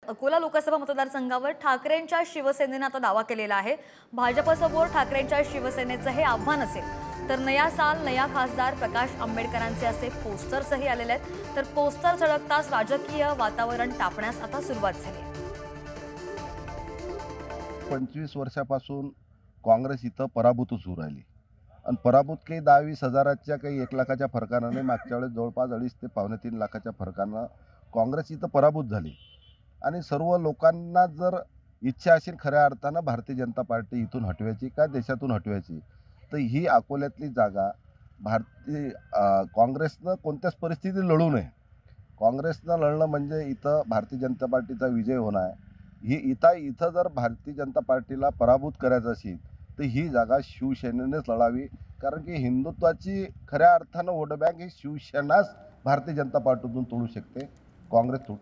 अकोला लोकसभा मतदारसंघावर ठाकरेंच्या शिवसेनेने आता दावा केलेला आहे। भाजपसमोर ठाकरेंच्या शिवसेनेचं हे आव्हान असेल तर नया साल नया खासदार प्रकाश आंबेडकरांचे असे पोस्टर्सही आलेले आहेत। तर पोस्टर झळकताच राजकीय वातावरण तापण्यास आता सुरुवात झाली आहे। 25 वर्षापासून काँग्रेस इथं पराभूतच होऊ राहिली आणि पराभूत काही 10-20 हजाराच्या काही 1 लाखाच्या फरकानं नाही, मागच्या वेळेस जवळपास 2.5 ते 2.5 लाखाच्या फरकानं काँग्रेस इथं पराभूत झाली। आणि सर्व लोकांना जर इच्छा असेल खऱ्या अर्थानं भारतीय जनता पार्टी इथून हटवायची का देशातून हटवायची, तर ही अकोल्यातली जागा काँग्रेसनं कोणत्याच परिस्थितीत लढू नये। काँग्रेसनं लढणं म्हणजे इथं भारतीय जनता पार्टीचा विजय होणं आहे। इथं जर भारतीय जनता पार्टीला पराभूत करायचं असेल तर ही जागा शिवसेनेनेच लढावी, कारण की हिंदुत्वाची खऱ्या अर्थानं वोट बँक ही शिवसेनाच भारतीय जनता पार्टीतून तोडू शकते, काँग्रेस तोडू